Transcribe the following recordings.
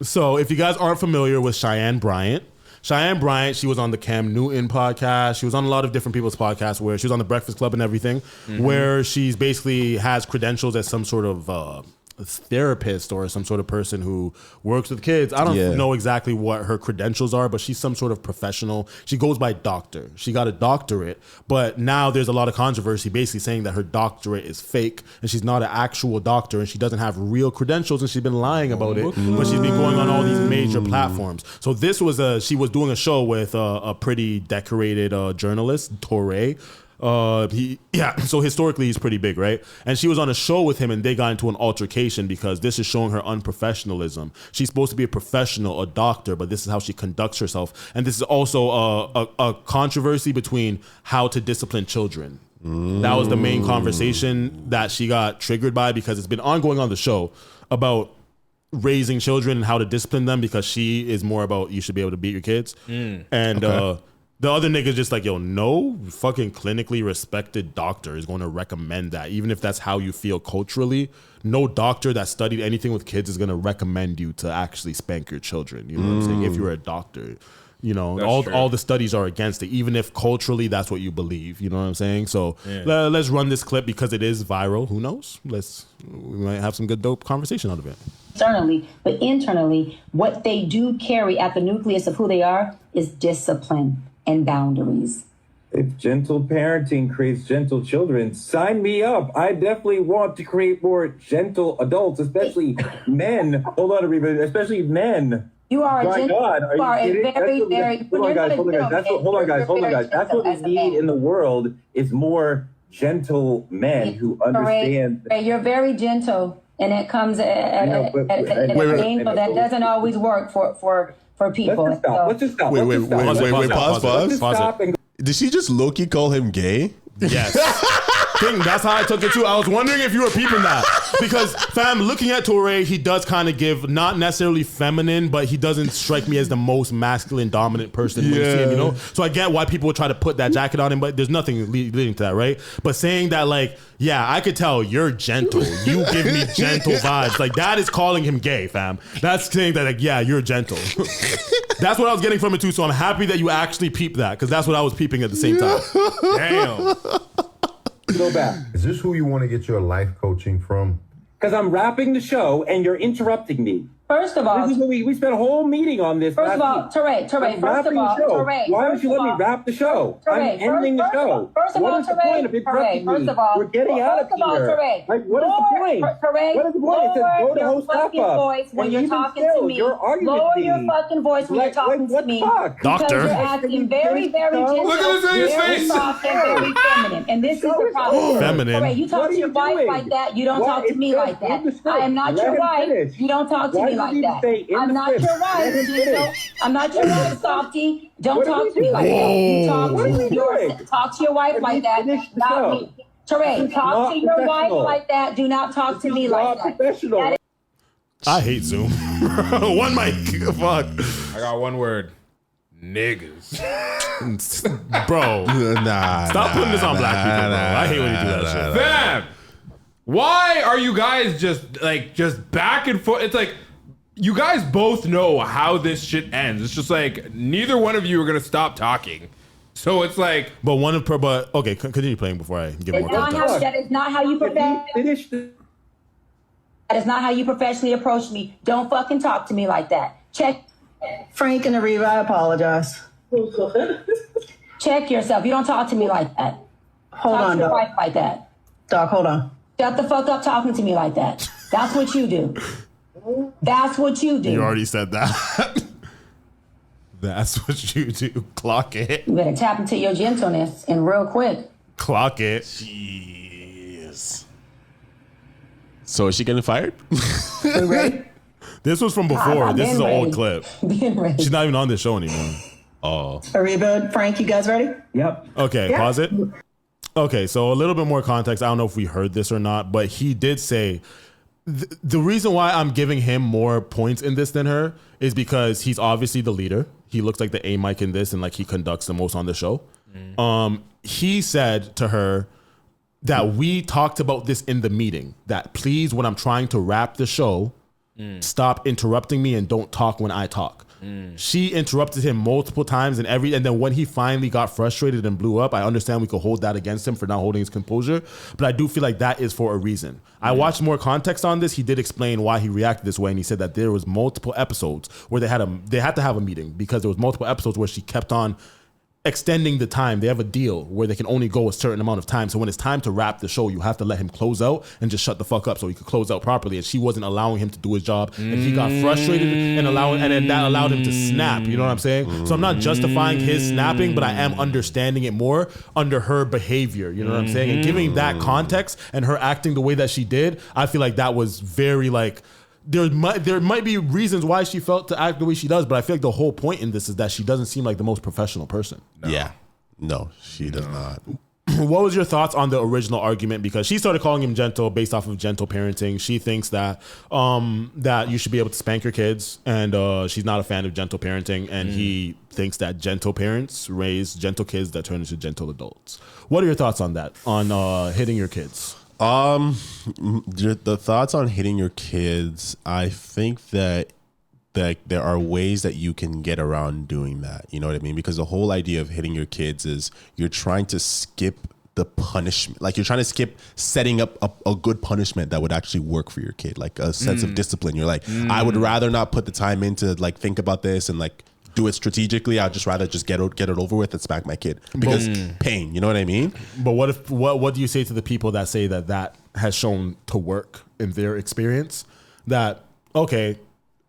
So if you guys aren't familiar with Cheyenne Bryant, she was on the Cam Newton podcast. She was on a lot of different people's podcasts where she was on the Breakfast Club and everything, where she's basically has credentials as some sort of therapist or some sort of person who works with kids. I don't know exactly what her credentials are, but she's some sort of professional. She goes by doctor. She got a doctorate, but now there's a lot of controversy basically saying that her doctorate is fake and she's not an actual doctor and she doesn't have real credentials and she's been lying about it, but she's been going on all these major platforms. So this was she was doing a show with a pretty decorated journalist, Toure. So historically he's pretty big, right? And she was on a show with him and they got into an altercation because this is showing her unprofessionalism. She's supposed to be a professional, a doctor, but this is how she conducts herself. And this is also a controversy between how to discipline children. That was the main conversation that she got triggered by because it's been ongoing on the show about raising children and how to discipline them because she is more about you should be able to beat your kids. The other nigga's just like, yo, no fucking clinically respected doctor is going to recommend that. Even if that's how you feel culturally, no doctor that studied anything with kids is going to recommend you to actually spank your children. You know what I'm saying? If you're a doctor, you know, all the studies are against it, even if culturally that's what you believe. You know what I'm saying? So let's run this clip because it is viral. Who knows? We might have some good dope conversation out of it. Externally, but internally, what they do carry at the nucleus of who they are is discipline and boundaries. If gentle parenting creates gentle children, sign me up. I definitely want to create more gentle adults, especially men. Hold on, everybody, especially men. You are My God, are you kidding? Hold on, guys. Hold on, guys. That's what we need in the world is more gentle men who understand. You're very gentle, and it comes at an angle that doesn't always work for people. Let's just stop. Wait, pause. Did she just low-key call him gay? Yes. That's how I took it too. I was wondering if you were peeping that. Because, fam, looking at Toure, he does kind of give, not necessarily feminine, but he doesn't strike me as the most masculine, dominant person when you see him, you know? So I get why people would try to put that jacket on him, but there's nothing leading to that, right? But saying that, like, yeah, I could tell you're gentle. You give me gentle vibes. Like, that is calling him gay, fam. That's saying that, like, yeah, you're gentle. That's what I was getting from it too, so I'm happy that you actually peeped that, because that's what I was peeping at the same time. Damn. Go back. Is this who you want to get your life coaching from? Because I'm wrapping the show and you're interrupting me. First of all, this is what we spent a whole meeting on this. Toure, first of all, why don't you let me wrap the show? I'm ending the show. First of all, Toure, first of all, we're getting out of here. Like, what is the point? What is the point? It says go to host up. When you're talking to me, lower your fucking voice when you're talking to me. Doctor. You're acting very, very gentle. Look at his very soft and very feminine. And this is the problem. Feminine. Toure, you talk to your wife like that. You don't talk to me like that. I am not your wife. You don't talk to me like that. I'm not your wife, Gino. I'm not your wife, softy. Don't talk to me like that. You talk to your wife like that, not me. Toure, talk to your wife like that. Do not talk to me like that. I hate Zoom. One mic. Fuck. I got one word. Niggas. Bro. Stop putting this on black people, bro. I hate when you do that shit. Fam! Why are you guys just back and forth? It's like, you guys both know how this shit ends. It's just like, neither one of you are gonna stop talking. So it's like, okay, continue playing before I give more context. That is not how you That is not how you professionally approach me. Don't fucking talk to me like that. Check. Frank and Ariva, I apologize. Check yourself. You don't talk to me like that. Hold on, Talk to your Doc. wife like that. Doc, hold on. Shut the fuck up talking to me like that. That's what you do. That's what you do. You already said that. That's what you do. Clock it. You better tap into your gentleness and real quick. Clock it. Jeez. So is she getting fired? You ready? This was from before. I've This is been an old ready. clip. Being ready. She's not even on this show anymore. Oh. Ariva, Frank, you guys ready? Yep. Okay, pause it. Okay, so a little bit more context. I don't know if we heard this or not, but he did say the reason why I'm giving him more points in this than her is because he's obviously the leader. He looks like the A mic in this and like he conducts the most on the show. He said to her that we talked about this in the meeting, that please, when I'm trying to wrap the show, stop interrupting me and don't talk when I talk. She interrupted him multiple times and then when he finally got frustrated and blew up, I understand we could hold that against him for not holding his composure, but I do feel like that is for a reason. I watched more context on this. He did explain why he reacted this way, and he said that there was multiple episodes where they had to have a meeting because there was multiple episodes where she kept on extending the time. They have a deal where they can only go a certain amount of time. So when it's time to wrap the show, you have to let him close out and just shut the fuck up so he could close out properly. And she wasn't allowing him to do his job. And he got frustrated and then that allowed him to snap. You know what I'm saying? So I'm not justifying his snapping, but I am understanding it more under her behavior. You know what I'm saying? And giving that context and her acting the way that she did, I feel like that was very like, there might be reasons why she felt to act the way she does, but I feel like the whole point in this is that she doesn't seem like the most professional person. No. Yeah. No, she does not. What was your thoughts on the original argument? Because she started calling him gentle based off of gentle parenting. She thinks that that you should be able to spank your kids, and she's not a fan of gentle parenting. And he thinks that gentle parents raise gentle kids that turn into gentle adults. What are your thoughts on that? On hitting your kids? The thoughts on hitting your kids, I think that there are ways that you can get around doing that. You know what I mean? Because the whole idea of hitting your kids is you're trying to skip the punishment. Like you're trying to skip setting up a good punishment that would actually work for your kid, like a sense of discipline. You're like, I would rather not put the time in to like think about this and like do it strategically. I'd just rather just get it over with and smack my kid because pain. You know what I mean? But what do you say to the people that say that has shown to work in their experience? That okay.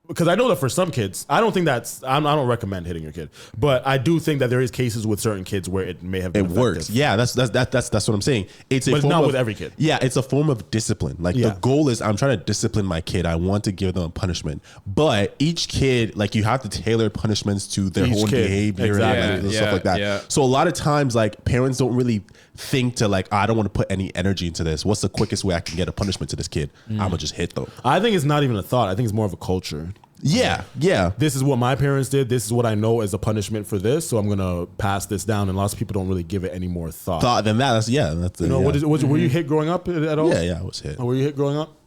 Because I know that for some kids, I don't think I don't recommend hitting your kid, but I do think that there is cases with certain kids where it may have been effective. Works. Yeah, that's what I'm saying. But it's not with every kid. Yeah, it's a form of discipline. Like the goal is I'm trying to discipline my kid. I want to give them a punishment, but each kid, like you have to tailor punishments to their own behavior and stuff like that. Yeah. So a lot of times, like parents don't really think to like, I don't want to put any energy into this. What's the quickest way I can get a punishment to this kid? I'm gonna just hit them. I think it's not even a thought. I think it's more of a culture. Yeah. This is what my parents did. This is what I know as a punishment for this. So I'm gonna pass this down. And lots of people don't really give it any more thought than that. Were you hit growing up at all? Yeah, I was hit. Were you hit growing up?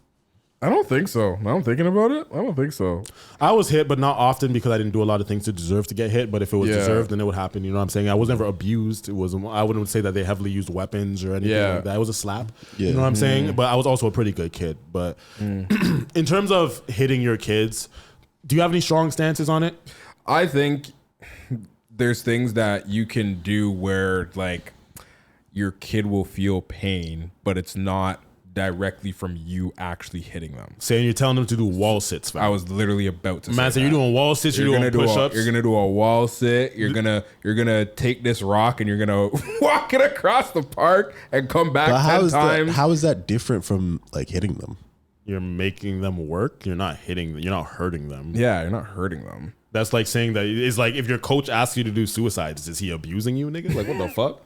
I don't think so. Now I'm thinking about it. I don't think so. I was hit, but not often because I didn't do a lot of things to deserve to get hit. But if it was deserved, then it would happen. You know what I'm saying? I was never abused. I wouldn't say that they heavily used weapons or anything like that. It was a slap. Yeah. You know what I'm saying? But I was also a pretty good kid. But in terms of hitting your kids, do you have any strong stances on it? I think there's things that you can do where like your kid will feel pain, but it's not directly from you actually hitting them. Saying you're telling them to do wall sits. Fam. I was literally about to say so you're doing wall sits, you're doing push-ups. You're gonna do a wall sit. You're gonna take this rock and you're gonna walk it across the park and come back 10 times. How is that different from like hitting them? You're making them work. You're not hitting. You're not hurting them. Yeah, you're not hurting them. That's like saying that it's like if your coach asks you to do suicides, is he abusing you, nigga? Like what the fuck?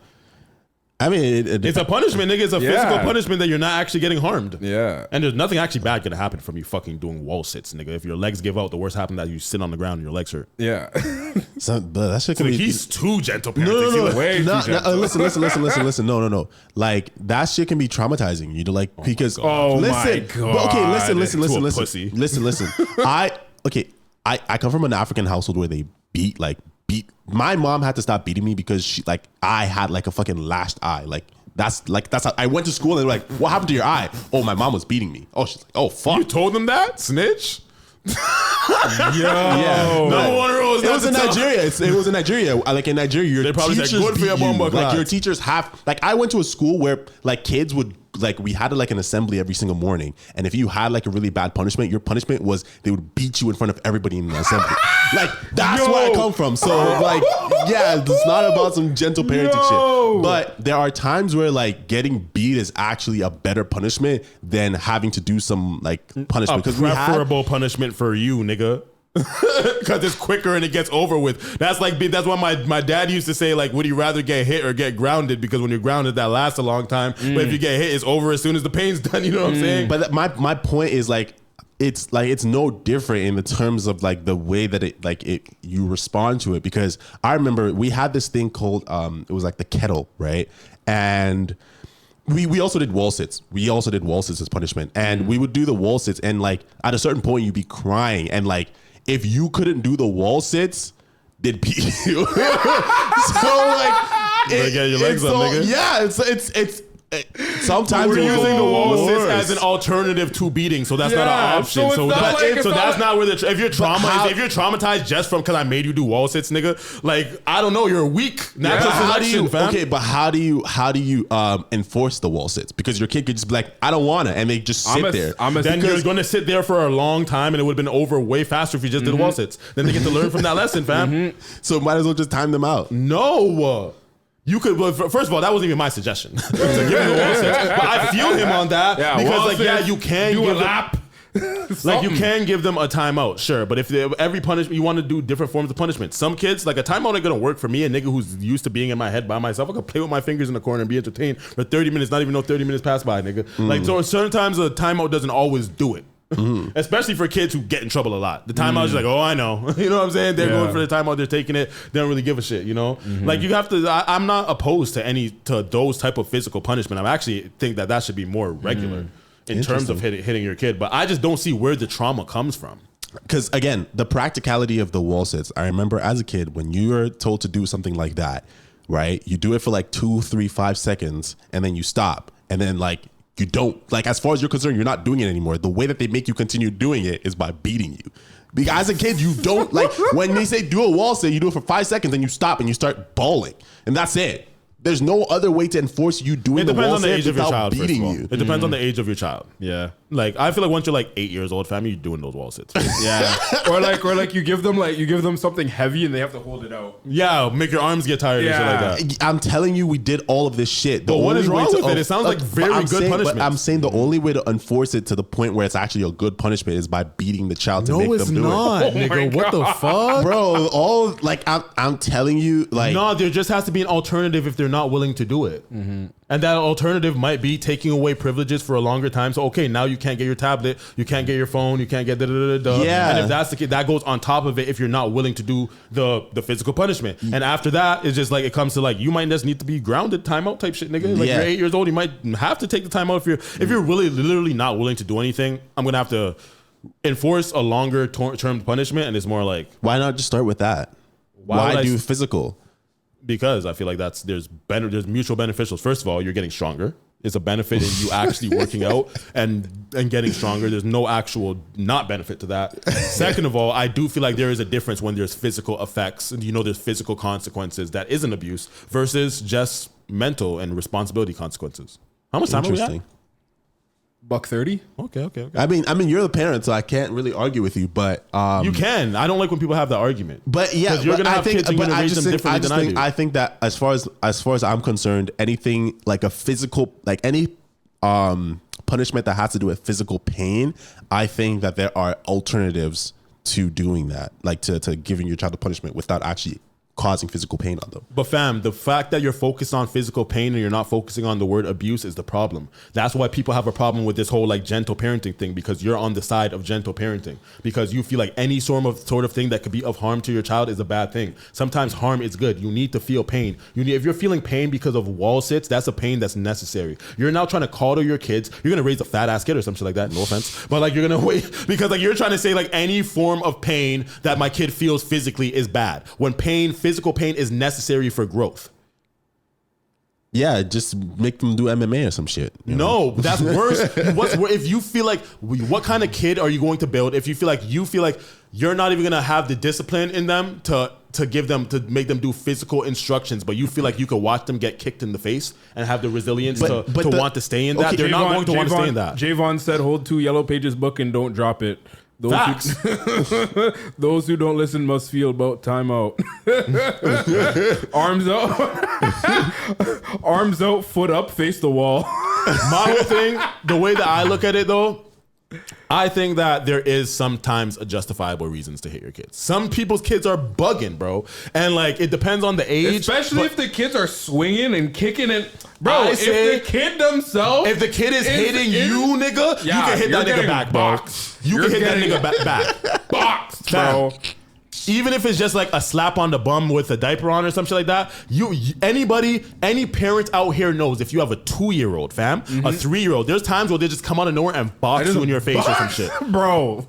I mean, it's a punishment, nigga. It's a physical punishment that you're not actually getting harmed. Yeah. And there's nothing actually bad gonna happen from you fucking doing wall sits, nigga. If your legs give out, the worst happens that you sit on the ground and your legs hurt. Yeah. But that shit can be. He's too gentle. No. Way too gentle. Listen. No. Like that shit can be traumatizing. You know, like because my God. But okay, listen. I come from an African household where they beat. My mom had to stop beating me because I had like a fucking lashed eye. That's how I went to school and they're like, what happened to your eye? Oh, my mom was beating me. Oh, she's like, oh fuck. You told them that? Snitch? Yo. Number one rule is it was in Nigeria. It was in Nigeria. Like in Nigeria, your they probably teachers said, good for your bum, like your teachers have. Like I went to a school where like kids would. Like we had like an assembly every single morning, and if you had like a really bad punishment, your punishment was they would beat you in front of everybody in the assembly. Like that's where I come from. So like, yeah, it's not about some gentle parenting shit. But there are times where like getting beat is actually a better punishment than having to do some like punishment. A preferable punishment for you, nigga. Because it's quicker and it gets over with. That's why my dad used to say, like, would you rather get hit or get grounded? Because when you're grounded, that lasts a long time. But if you get hit, it's over as soon as the pain's done. You know what I'm saying? But my point is like it's no different in the terms of like the way that you respond to it. Because I remember we had this thing called it was like the kettle, right? And we also did wall sits. We also did wall sits as punishment, and we would do the wall sits, and like at a certain point you'd be crying, and like if you couldn't do the wall sits, they'd beat you. So like, get your legs up, nigga. Yeah, it's sometimes We're using the wall sits worse. as an alternative to beating, so that's not an option. So That's not where if you're traumatized just from because I made you do wall sits, nigga. Like I don't know, you're weak. Natural selection, fam. Okay, but how do you enforce the wall sits? Because your kid could just be like, I don't wanna, and they just sit there. Then you're going to sit there for a long time, and it would have been over way faster if you just did the wall sits. Then they get to learn from that lesson, fam. So might as well just time them out. No. You could, well, first of all, that wasn't even my suggestion. To give him the wall sits. But I feel him on that because, you can do give a lap. Like you can give them a timeout, sure, but if every punishment you want to do different forms of punishment. Some kids, like a timeout ain't gonna work for me, a nigga who's used to being in my head by myself. I can play with my fingers in the corner and be entertained for 30 minutes, not even know 30 minutes pass by, nigga. Like so, certain times a timeout doesn't always do it. Especially for kids who get in trouble a lot. The timeout is like, oh, I know. You know what I'm saying? They're going for the timeout. They're taking it. They don't really give a shit, you know? Like you have to, I'm not opposed to those type of physical punishment. I actually think that should be more regular in terms of hitting your kid. But I just don't see where the trauma comes from. Because again, the practicality of the wall sits. I remember as a kid, when you were told to do something like that, right? You do it for like 2, 3, 5 seconds and then you stop. And then like, you don't, like, as far as you're concerned, you're not doing it anymore. The way that they make you continue doing it is by beating you. Because as a kid, you don't, like, when they say do a wall sit, you do it for 5 seconds and you stop and you start bawling. And that's it. There's no other way to enforce you doing the wall sit without beating you. It depends on the age of your child. Yeah. Like, I feel like once you're like 8 years old, family, you're doing those wall sits. Yeah. or like you give them something heavy and they have to hold it out. Yeah, make your arms get tired and shit like that. I'm telling you, we did all of this shit. But what is wrong with it? It sounds like very good punishment. But I'm saying the only way to enforce it to the point where it's actually a good punishment is by beating the child to make them do it. No, it's not, nigga. What the fuck? Bro, I'm telling you, like. No, there just has to be an alternative if they're not willing to do it. And that alternative might be taking away privileges for a longer time. So, okay, now you can't get your tablet, you can't get your phone, you can't get da-da-da-da-da. Yeah. And if that's the case, that goes on top of it if you're not willing to do the physical punishment. And after that, it's just like, it comes to like, you might just need to be grounded, timeout type shit, nigga. Like you're 8 years old, you might have to take the timeout if you're really literally not willing to do anything. I'm going to have to enforce a longer term punishment. And it's more like, why not just start with that? Why do physical? Because I feel like there's mutual beneficials. First of all, you're getting stronger. It's a benefit in you actually working out and getting stronger. There's no actual not benefit to that. Second of all, I do feel like there is a difference when there's physical effects and there's physical consequences that isn't abuse versus just mental and responsibility consequences. How much time are we at? $130. Okay. I mean, you're the parent, so I can't really argue with you, but you can. I don't like when people have that argument. But yeah, you're gonna have kids and you're gonna raise them differently than I do. I think that as far as I'm concerned, anything like a physical, like any punishment that has to do with physical pain, I think that there are alternatives to doing that, like to giving your child a punishment without actually causing physical pain on them. But fam, the fact that you're focused on physical pain and you're not focusing on the word abuse is the problem. That's why people have a problem with this whole like gentle parenting thing, because you're on the side of gentle parenting, because you feel like any sort of thing that could be of harm to your child is a bad thing. Sometimes harm is good. You need to feel pain. If you're feeling pain because of wall sits, that's a pain that's necessary. You're now trying to coddle your kids. You're gonna raise a fat ass kid or something like that. No offense, but like you're gonna wait because like you're trying to say like any form of pain that my kid feels physically is bad. When physical pain is necessary for growth. Yeah, just make them do MMA or some shit. No, that's worse. If you feel like, what kind of kid are you going to build if you feel like you're not even gonna have the discipline in them to make them do physical instructions, but you feel like you could watch them get kicked in the face and have the resilience to want to stay in that. They're not going to want to stay in that. Javon said, "Hold 2 Yellow Pages book and don't drop it." Facts. Those who don't listen must feel about timeout. Arms out, foot up, face the wall. My whole thing, the way that I look at it though, I think that there is sometimes a justifiable reasons to hit your kids. Some people's kids are bugging, bro. And like, it depends on the age. Especially if the kids are swinging and kicking it. Bro, if the kid themselves. If the kid is hitting you, nigga, you can hit that nigga back, bro. You can hit that nigga back. Boxed, bro. Even if it's just like a slap on the bum with a diaper on or some shit like that, any parent out here knows if you have a 2-year-old, fam, a 3-year-old, there's times where they just come out of nowhere and box you in your face or some shit. Bro.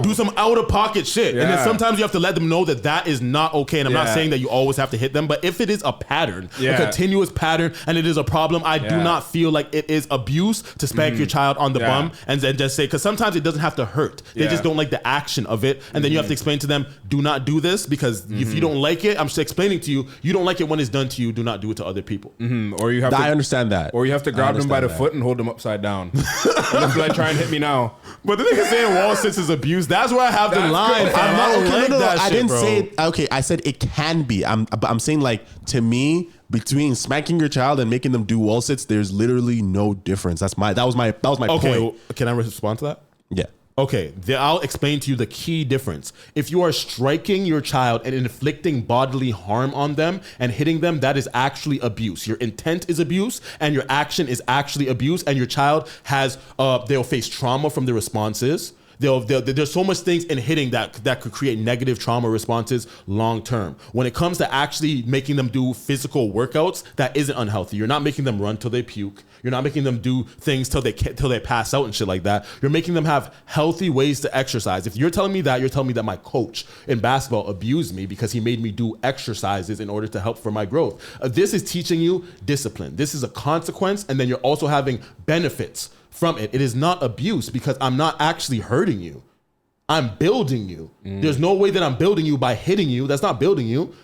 Do some out-of-pocket shit. Yeah. And then sometimes you have to let them know that is not okay. And I'm not saying that you always have to hit them, but if it is a pattern, a continuous pattern, and it is a problem, I do not feel like it is abuse to spank your child on the bum and then just say, because sometimes it doesn't have to hurt. They just don't like the action of it. And then you have to explain to them, do not do this, because if you don't like it, I'm just explaining to you, you don't like it when it's done to you, do not do it to other people. Or you have I understand that. Or you have to grab them by the foot and hold them upside down. Unless you like try and hit me now. But the nigga saying wall sits is abuse. That's where I have the line. I'm not okay, that I shit, didn't bro. say it. Okay, I said it can be. I'm saying, like, to me, between smacking your child and making them do wall sits, there's literally no difference. That was my point. Okay, can I respond to that? Yeah. Okay, I'll explain to you the key difference. If you are striking your child and inflicting bodily harm on them and hitting them, that is actually abuse. Your intent is abuse and your action is actually abuse, and your child they'll face trauma from the responses. There's so much things in hitting that could create negative trauma responses long term. When it comes to actually making them do physical workouts, that isn't unhealthy. You're not making them run till they puke. You're not making them do things till they pass out and shit like that. You're making them have healthy ways to exercise. If you're telling me that, you're telling me that my coach in basketball abused me because he made me do exercises in order to help for my growth. This is teaching you discipline. This is a consequence, and then you're also having benefits from it. It is not abuse because I'm not actually hurting you. I'm building you. There's no way that I'm building you by hitting you. That's not building you.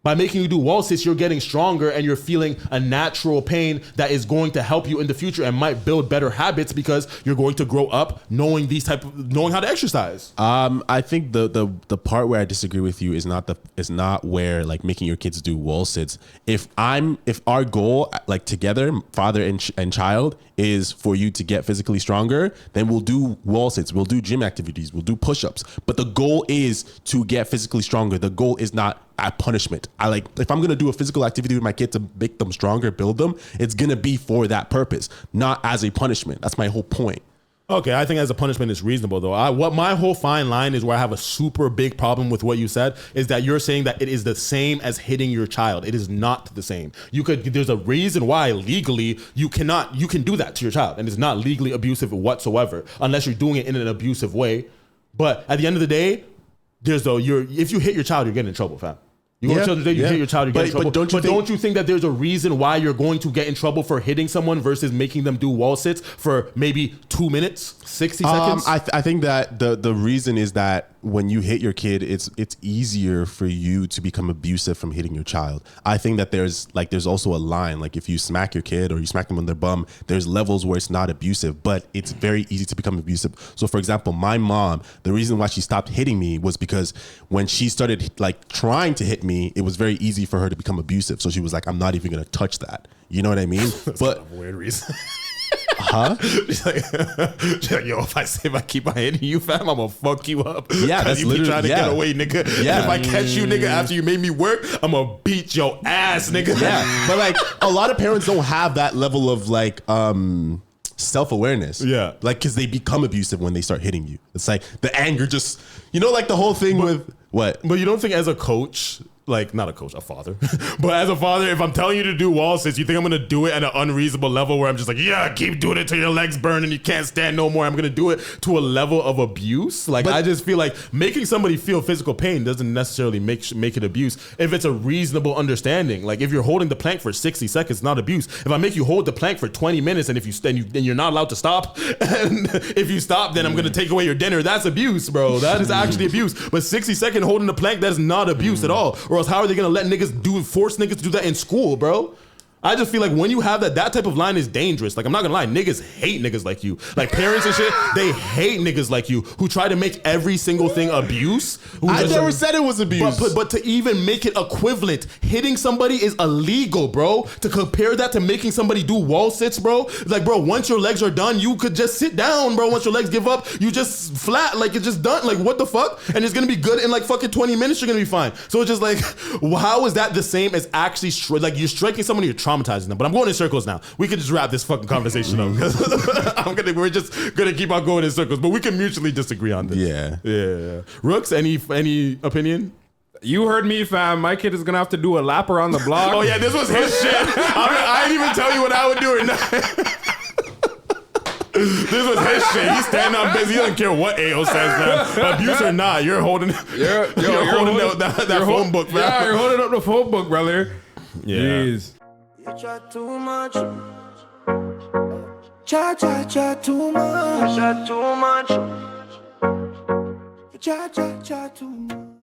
By making you do wall sits, you're getting stronger and you're feeling a natural pain that is going to help you in the future and might build better habits because you're going to grow up knowing how to exercise. I think the part where I disagree with you is not where, like, making your kids do wall sits. If our goal, like, together, father and child, is for you to get physically stronger, then we'll do wall sits, we'll do gym activities, we'll do push-ups. But the goal is to get physically stronger. The goal is not a punishment. If I'm gonna do a physical activity with my kid to make them stronger, build them, it's gonna be for that purpose, not as a punishment. That's my whole point. Okay, I think as a punishment is reasonable though. What my whole fine line is where I have a super big problem with what you said is that you're saying that it is the same as hitting your child. It is not the same. There's a reason why legally you can do that to your child, and it's not legally abusive whatsoever unless you're doing it in an abusive way. But at the end of the day, if you hit your child, you're getting in trouble, fam. You go to children's day, you hit your child, you get in trouble. But don't you think that there's a reason why you're going to get in trouble for hitting someone versus making them do wall sits for maybe 2 minutes, 60 seconds? I think that the reason is that when you hit your kid, it's easier for you to become abusive from hitting your child. I think that there's also a line, like if you smack your kid or you smack them on their bum, there's levels where it's not abusive, but it's very easy to become abusive. So for example, my mom, the reason why she stopped hitting me was because when she started like trying to hit me, it was very easy for her to become abusive. So she was like, I'm not even gonna touch that. You know what I mean? That's but kind of a weird reason. Huh? She's like, yo, if I keep on hitting you, fam, I'm gonna fuck you up. Yeah, that's you literally keep trying to get away, nigga. Yeah. And if I catch you, nigga, after you made me work, I'm gonna beat your ass, nigga. Yeah, but like a lot of parents don't have that level of like self-awareness. Yeah, like because they become abusive when they start hitting you. It's like the anger just, like the whole thing with what? But you don't think as a coach, like not a coach, a father, but as a father, if I'm telling you to do wall sits, you think I'm gonna do it at an unreasonable level where I'm just like, yeah, keep doing it till your legs burn and you can't stand no more. I'm gonna do it to a level of abuse. Like, I just feel like making somebody feel physical pain doesn't necessarily make it abuse if it's a reasonable understanding. Like if you're holding the plank for 60 seconds, not abuse. If I make you hold the plank for 20 minutes and then you're not allowed to stop, and if you stop, then I'm gonna take away your dinner. That's abuse, bro. That is actually abuse. But 60-second holding the plank, that is not abuse at all. Or else how are they gonna let force niggas to do that in school, bro? I just feel like when you have that type of line is dangerous. Like, I'm not gonna lie, niggas hate niggas like you. Like, parents and shit, they hate niggas like you who try to make every single thing abuse. I never said it was abuse. But to even make it equivalent, hitting somebody is illegal, bro. To compare that to making somebody do wall sits, bro. Like, bro, once your legs are done, you could just sit down, bro. Once your legs give up, you just flat, like it's just done. Like, what the fuck? And it's gonna be good in like fucking 20 minutes, you're gonna be fine. So it's just like, how is that the same as actually, like, you're striking someone, you're traumatizing them. But I'm going in circles now. We can just wrap this fucking conversation up because we're just gonna keep on going in circles. But we can mutually disagree on this. Yeah. Rooks, any opinion? You heard me, fam. My kid is gonna have to do a lap around the block. Oh yeah, this was his shit. I didn't even tell you what I would do. This was his shit. He's standing up busy. He doesn't care what AO says, man. Abuse or not, you're holding that phone book, man. Yeah, you're holding up the phone book, brother. Yeah. Jeez. You chat too much. Chat too much. Chat too much. Chat too much.